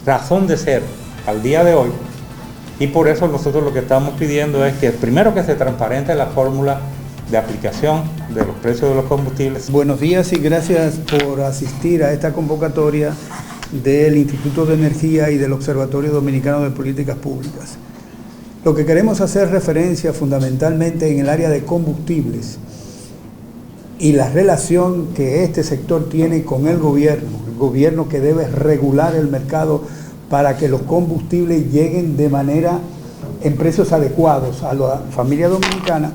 razón de ser al día de hoy, y por eso nosotros lo que estamos pidiendo es que primero que se transparente la fórmula de aplicación de los precios de los combustibles. Buenos días y gracias por asistir a esta convocatoria del Instituto de Energía y del Observatorio Dominicano de Políticas Públicas. Lo que queremos hacer referencia fundamentalmente en el área de combustibles y la relación que este sector tiene con el gobierno que debe regular el mercado para que los combustibles lleguen de manera en precios adecuados a la familia dominicana.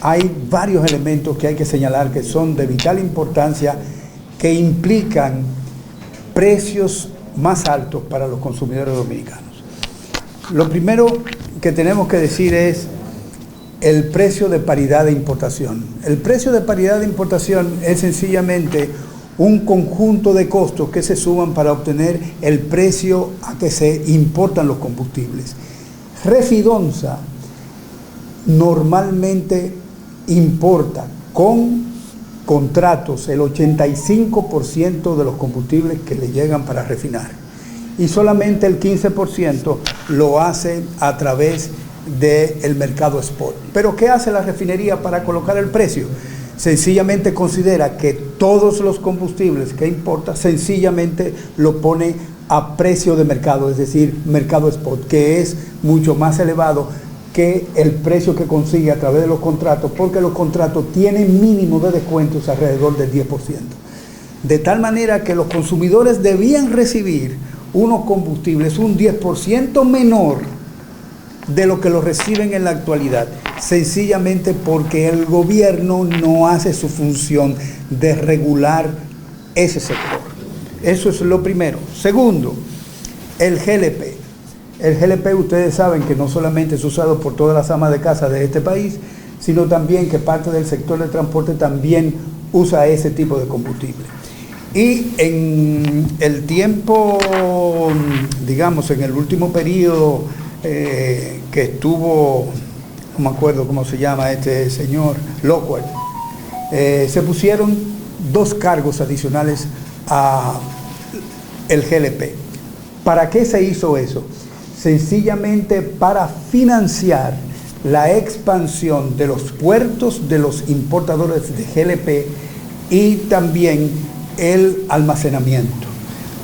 Hay varios elementos que hay que señalar que son de vital importancia, que implican precios más altos para los consumidores dominicanos. Lo primero que tenemos que decir es el precio de paridad de importación. El precio de paridad de importación es sencillamente un conjunto de costos que se suman para obtener el precio a que se importan los combustibles. Refidonza normalmente importa con contratos el 85% de los combustibles que le llegan para refinar y solamente el 15% lo hace a través del mercado spot. ¿Pero qué hace la refinería para colocar el precio? Sencillamente considera que todos los combustibles que importa sencillamente lo pone a precio de mercado, es decir, mercado spot, que es mucho más elevado que el precio que consigue a través de los contratos, porque los contratos tienen mínimo de descuentos alrededor del 10%. De tal manera que los consumidores debían recibir unos combustibles un 10% menor de lo que lo reciben en la actualidad, sencillamente porque el gobierno no hace su función de regular ese sector. Eso es lo primero. Segundo, el GLP. El GLP, ustedes saben que no solamente es usado por todas las amas de casa de este país, sino también que parte del sector del transporte también usa ese tipo de combustible. Y en el tiempo, digamos, en el último periodo que estuvo, no me acuerdo cómo se llama este señor, Lockwell, se pusieron 2 cargos adicionales a el GLP. ¿Para qué se hizo eso? Sencillamente para financiar la expansión de los puertos de los importadores de GLP y también el almacenamiento.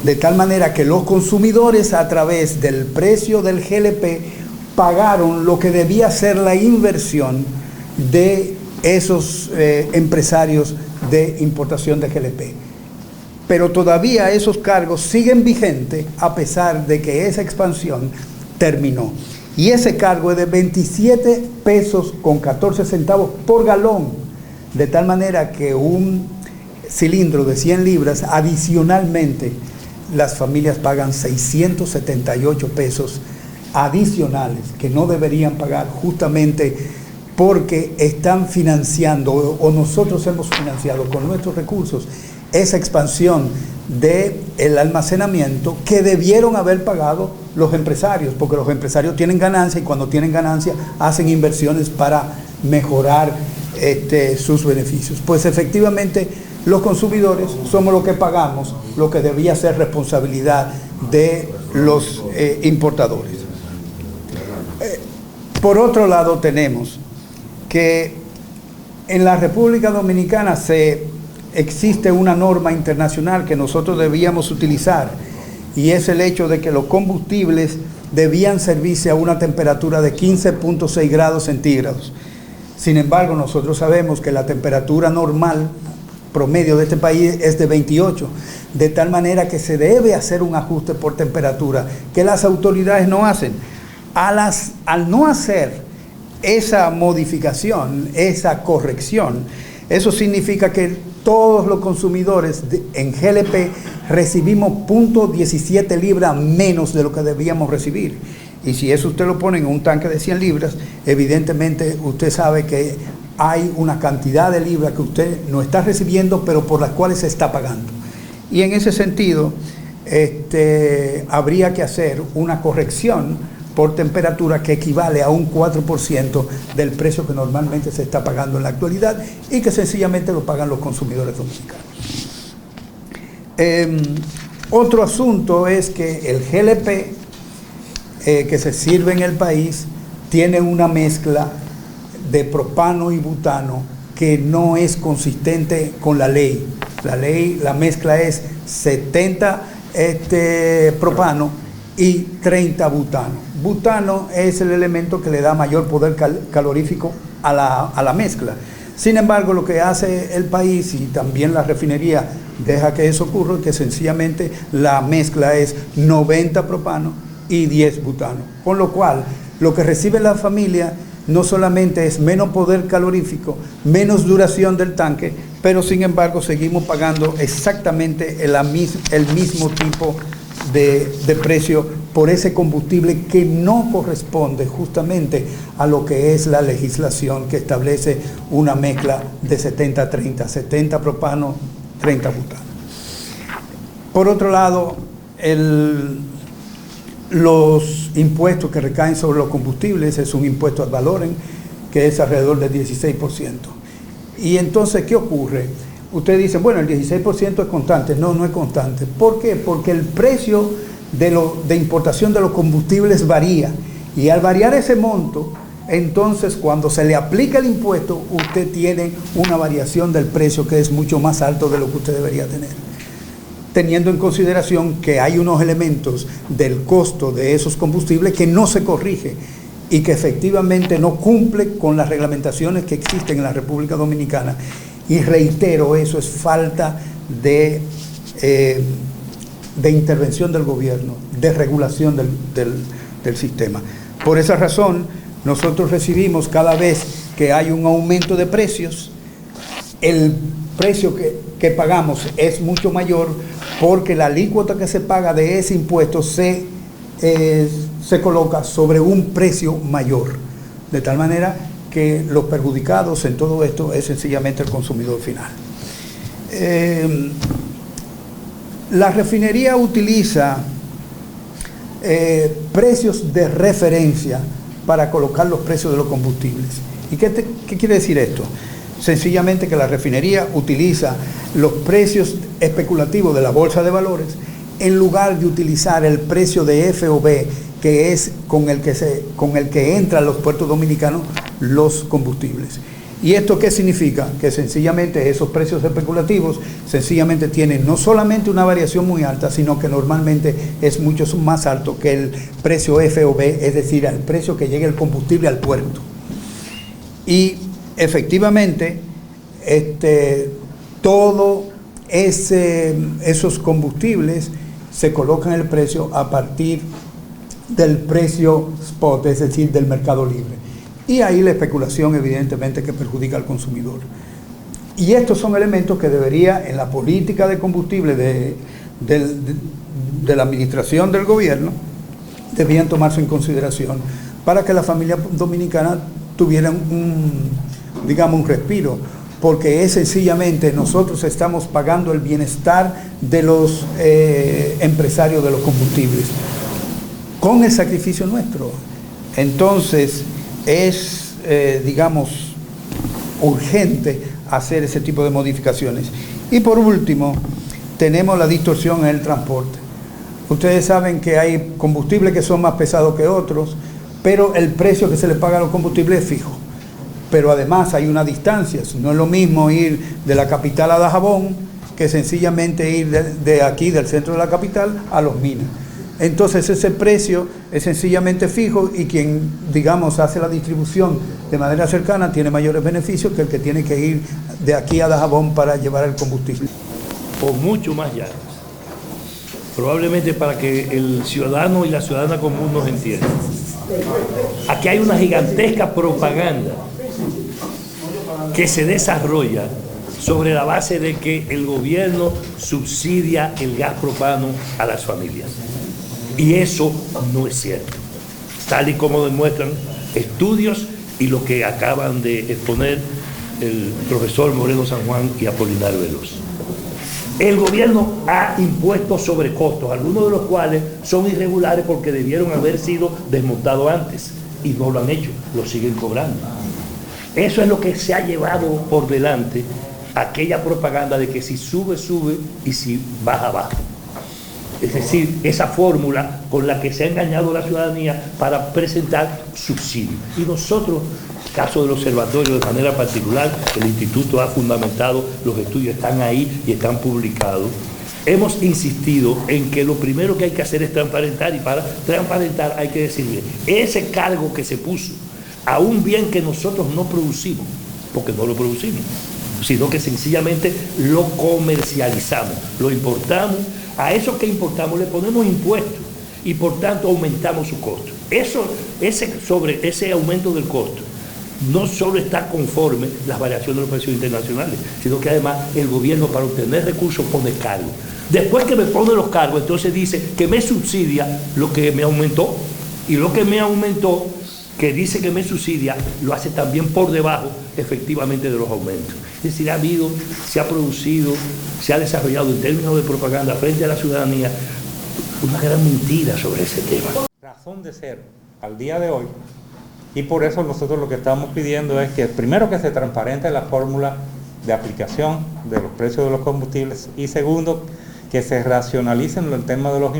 De tal manera que los consumidores a través del precio del GLP pagaron lo que debía ser la inversión de esos empresarios de importación de GLP. Pero todavía esos cargos siguen vigentes a pesar de que esa expansión terminó. Y ese cargo es de 27 pesos con 14 centavos por galón, de tal manera que un cilindro de 100 libras adicionalmente las familias pagan 678 pesos adicionales que no deberían pagar, justamente porque están financiando o nosotros hemos financiado con nuestros recursos esa expansión del almacenamiento que debieron haber pagado los empresarios, porque los empresarios tienen ganancia y cuando tienen ganancia hacen inversiones para mejorar sus beneficios. Pues efectivamente los consumidores somos los que pagamos lo que debía ser responsabilidad de los importadores. Por otro lado tenemos que en la República Dominicana existe una norma internacional que nosotros debíamos utilizar y es el hecho de que los combustibles debían servirse a una temperatura de 15.6 grados centígrados. Sin embargo, nosotros sabemos que la temperatura normal promedio de este país es de 28, de tal manera que se debe hacer un ajuste por temperatura que las autoridades no hacen. Al no hacer esa modificación, esa corrección, eso significa que todos los consumidores en GLP recibimos 0.17 libras menos de lo que debíamos recibir. Y si eso usted lo pone en un tanque de 100 libras, evidentemente usted sabe que hay una cantidad de libras que usted no está recibiendo, pero por las cuales se está pagando. Y en ese sentido, habría que hacer una corrección por temperatura que equivale a un 4% del precio que normalmente se está pagando en la actualidad y que sencillamente lo pagan los consumidores dominicanos. Otro asunto es que el GLP que se sirve en el país tiene una mezcla de propano y butano que no es consistente con la ley. La mezcla es 70 propano y 30 butano. Butano es el elemento que le da mayor poder calorífico a la mezcla. Sin embargo, lo que hace el país y también la refinería deja que eso ocurra, que sencillamente la mezcla es 90 propano y 10 butano. Con lo cual, lo que recibe la familia no solamente es menos poder calorífico, menos duración del tanque, pero sin embargo seguimos pagando exactamente el mismo tipo de precio por ese combustible que no corresponde justamente a lo que es la legislación que establece una mezcla de 70-30, 70 propano, 30 butano. Por otro lado, los impuestos que recaen sobre los combustibles es un impuesto ad valorem que es alrededor del 16%. Y entonces, ¿qué ocurre? Ustedes dicen, bueno, el 16% es constante. No, no es constante. ¿Por qué? Porque el precio de importación de los combustibles varía. Y al variar ese monto, entonces cuando se le aplica el impuesto, usted tiene una variación del precio que es mucho más alto de lo que usted debería tener, teniendo en consideración que hay unos elementos del costo de esos combustibles que no se corrige y que efectivamente no cumple con las reglamentaciones que existen en la República Dominicana. Y reitero, eso es falta de intervención del gobierno, de regulación del sistema. Por esa razón, nosotros recibimos cada vez que hay un aumento de precios, el precio que pagamos es mucho mayor porque la alícuota que se paga de ese impuesto se coloca sobre un precio mayor, de tal manera que los perjudicados en todo esto es sencillamente el consumidor final. La refinería utiliza precios de referencia para colocar los precios de los combustibles. ¿Y qué quiere decir esto? Sencillamente que la refinería utiliza los precios especulativos de la bolsa de valores en lugar de utilizar el precio de FOB, que es con el que entran los puertos dominicanos los combustibles. ¿Y esto qué significa? Que sencillamente esos precios especulativos sencillamente tienen no solamente una variación muy alta, sino que normalmente es mucho más alto que el precio FOB, es decir, el precio que llega el combustible al puerto. Y efectivamente, todos esos combustibles se colocan el precio a partir del precio spot, es decir, del mercado libre. Y ahí la especulación evidentemente que perjudica al consumidor. Y estos son elementos que debería en la política de combustible de la administración del gobierno, debían tomarse en consideración para que la familia dominicana tuvieran un respiro, porque es sencillamente nosotros estamos pagando el bienestar de los empresarios de los combustibles con el sacrificio nuestro. Entonces es urgente hacer ese tipo de modificaciones. Y por último, tenemos la distorsión en el transporte. Ustedes saben que hay combustibles que son más pesados que otros, pero el precio que se le paga a los combustibles es fijo. Pero además hay una distancia. No es lo mismo ir de la capital a Dajabón que sencillamente ir de aquí, del centro de la capital, a Los Minas. Entonces ese precio es sencillamente fijo y quien, hace la distribución de manera cercana tiene mayores beneficios que el que tiene que ir de aquí a Dajabón para llevar el combustible. O mucho más llanos. Probablemente para que el ciudadano y la ciudadana común nos entiendan. Aquí hay una gigantesca propaganda que se desarrolla sobre la base de que el gobierno subsidia el gas propano a las familias. Y eso no es cierto, tal y como demuestran estudios y lo que acaban de exponer el profesor Moreno San Juan y Apolinario Veloz. El gobierno ha impuesto sobrecostos, algunos de los cuales son irregulares porque debieron haber sido desmontados antes y no lo han hecho, lo siguen cobrando. Eso es lo que se ha llevado por delante aquella propaganda de que si sube, sube y si baja, baja. Es decir, esa fórmula con la que se ha engañado a la ciudadanía para presentar subsidios. Y nosotros, caso del observatorio de manera particular, el instituto ha fundamentado, los estudios están ahí y están publicados. Hemos insistido en que lo primero que hay que hacer es transparentar, y para transparentar hay que decirle, ese cargo que se puso a un bien que nosotros no producimos, porque no lo producimos, sino que sencillamente lo comercializamos, lo importamos, a eso que importamos le ponemos impuestos y por tanto aumentamos su costo. Sobre ese aumento del costo no solo está conforme las variaciones de los precios internacionales, sino que además el gobierno, para obtener recursos, pone cargos. Después que me pone los cargos, entonces dice que me subsidia lo que me aumentó, y lo que me aumentó, que dice que me subsidia, lo hace también por debajo efectivamente de los aumentos. Es decir, se ha producido, se ha desarrollado en términos de propaganda frente a la ciudadanía una gran mentira sobre ese tema. Razón de ser al día de hoy, y por eso nosotros lo que estamos pidiendo es que primero que se transparente la fórmula de aplicación de los precios de los combustibles, y segundo, que se racionalicen el tema de los